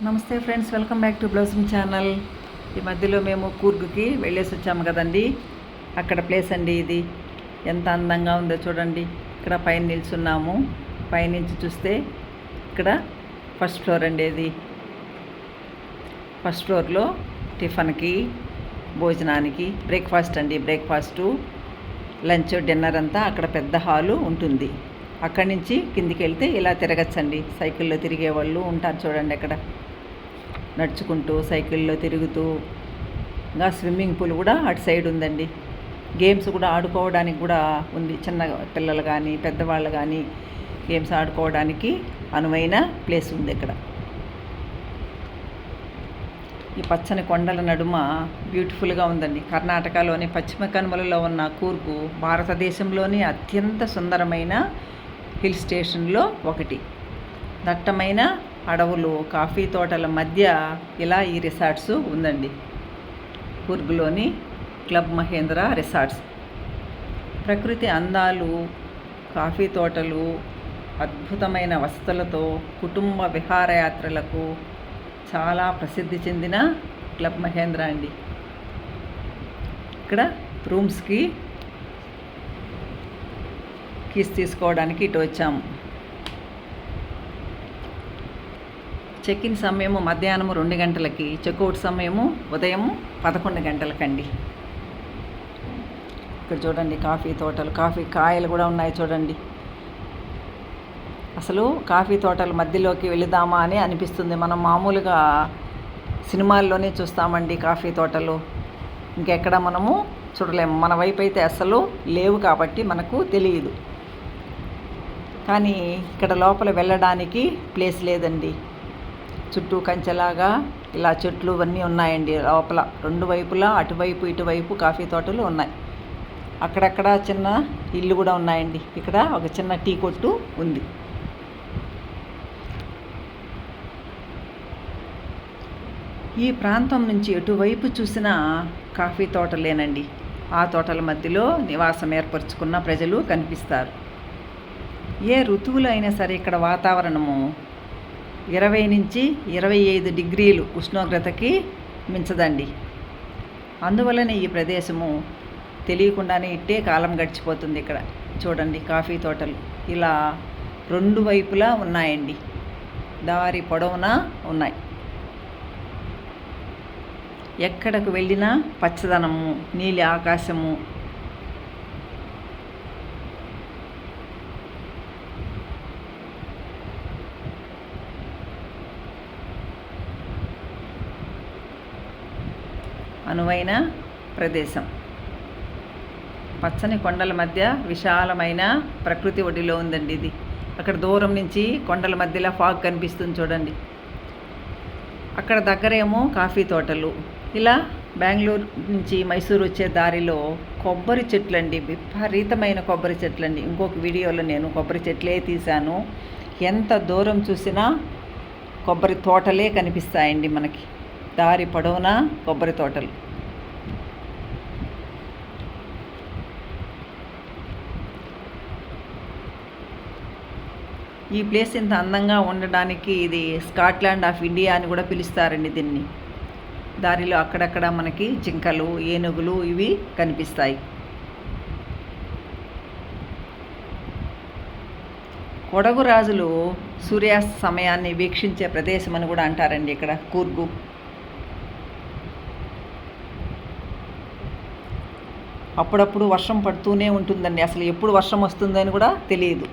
నమస్తే friends, welcome back to blousing channel. ఈ మధ్యలో మేము కూర్గుకి వెళ్ళేసి వచ్చాము కదండి. అక్కడ ప్లేస్ అండి ఇది. ఎంత అందంగా ఉందో చూడండి. ఇక్కడ పైన నిల్చున్నాము. పైనుంచి చూస్తే ఇక్కడ ఫస్ట్ ఫ్లోర్ అండి. ఇది ఫస్ట్ ఫ్లోర్లో టిఫిన్కి, భోజనానికి, బ్రేక్ఫాస్ట్ అండి. బ్రేక్ఫాస్టు, లంచ్, డిన్నర్ అంతా అక్కడ పెద్ద హాలు ఉంటుంది. అక్కడి నుంచి కిందికి వెళ్తే ఇలా తిరగచ్చండి. సైకిల్లో తిరిగే వాళ్ళు ఉంటారు చూడండి. అక్కడ నడుచుకుంటూ సైకిల్లో తిరుగుతూ, ఇంకా స్విమ్మింగ్ పూల్ కూడా అటు సైడ్ ఉందండి. గేమ్స్ కూడా ఆడుకోవడానికి కూడా ఉంది. చిన్న పిల్లలు కానీ పెద్దవాళ్ళు కానీ గేమ్స్ ఆడుకోవడానికి అనువైన ప్లేస్ ఉంది ఇక్కడ. ఈ పచ్చని కొండల నడుమ బ్యూటిఫుల్గా ఉందండి. కర్ణాటకలోని పశ్చిమ కనుమలలో ఉన్న కూర్గు భారతదేశంలోని అత్యంత సుందరమైన హిల్ స్టేషన్లో ఒకటి. దట్టమైన అడవులు, కాఫీ తోటల మధ్య ఇలా ఈ రిసార్ట్స్ ఉందండి. కూర్గులోని క్లబ్ మహేంద్ర రిసార్ట్స్. ప్రకృతి అందాలు, కాఫీ తోటలు, అద్భుతమైన వసతులతో కుటుంబ విహారయాత్రలకు చాలా ప్రసిద్ధి చెందిన క్లబ్ మహేంద్ర అండి. ఇక్కడ రూమ్స్కి కీస్ తీసుకోవడానికి ఇటు వచ్చాము. చెక్-ఇన్ సమయము మధ్యాహ్నం 2 గంటలకి, చెక్అవుట్ సమయము ఉదయం 11 గంటలకండి. ఇక్కడ చూడండి కాఫీ తోటలు, కాఫీ కాయలు కూడా ఉన్నాయి చూడండి. అసలు కాఫీ తోటల మధ్యలోకి వెళుదామా అని అనిపిస్తుంది. మనం మామూలుగా సినిమాల్లోనే చూస్తామండి కాఫీ తోటలు. ఇంకెక్కడ మనము చూడలేము. మన వైపు అయితే అసలు లేవు కాబట్టి మనకు తెలియదు. కానీ ఇక్కడ లోపల వెళ్ళడానికి ప్లేస్ లేదండి. చుట్టూ కంచెలాగా ఇలా చెట్లు అన్నీ ఉన్నాయండి లోపల. 2 వైపులా, అటువైపు ఇటువైపు కాఫీ తోటలు ఉన్నాయి. అక్కడక్కడ చిన్న ఇల్లు కూడా ఉన్నాయండి. ఇక్కడ ఒక చిన్న టీ కొట్టు ఉంది. ఈ ప్రాంతం నుంచి ఎటువైపు చూసినా కాఫీ తోటలేనండి. ఆ తోటల మధ్యలో నివాసం ఏర్పరచుకున్న ప్రజలు కనిపిస్తారు. ఏ ఋతువులో అయినా సరే ఇక్కడ వాతావరణము 20 నుంచి 25 డిగ్రీలు ఉష్ణోగ్రతకి మించదండి. అందువల్లనే ఈ ప్రదేశము తెలియకుండానే ఇట్టే కాలం గడిచిపోతుంది. ఇక్కడ చూడండి కాఫీ తోటలు ఇలా 2 వైపులా ఉన్నాయండి. దారి పొడవునా ఉన్నాయి. ఎక్కడకు వెళ్ళినా పచ్చదనము, నీలి ఆకాశము. అనువైన ప్రదేశం. పచ్చని కొండల మధ్య విశాలమైన ప్రకృతి ఒడిలో ఉందండి ఇది. అక్కడ దూరం నుంచి కొండల మధ్యలో ఫాగ్ కనిపిస్తుంది చూడండి. అక్కడ దగ్గరేమో కాఫీ తోటలు. ఇలా బెంగళూరు నుంచి మైసూరు వచ్చే దారిలో కొబ్బరి చెట్లండి, విపరీతమైన కొబ్బరి చెట్లండి. ఇంకొక వీడియోలో నేను కొబ్బరి చెట్లే తీశాను. ఎంత దూరం చూసినా కొబ్బరి తోటలే కనిపిస్తాయండి మనకి. దారి పొడవునా కొబ్బరి తోటలు. ఈ ప్లేస్ ఇంత అందంగా ఉండడానికి ఇది స్కాట్లాండ్ ఆఫ్ ఇండియా అని కూడా పిలుస్తారండి దీన్ని. దారిలో అక్కడక్కడ మనకి జింకలు, ఏనుగులు ఇవి కనిపిస్తాయి. కొడగు రాజులు సూర్యాస్త సమయాన్ని వీక్షించే ప్రదేశం అని కూడా అంటారండి ఇక్కడ కూర్గు. అప్పుడప్పుడు వర్షం పడుతూనే ఉంటుందండి. అసలు ఎప్పుడు వర్షం వస్తుందని కూడా తెలియదు.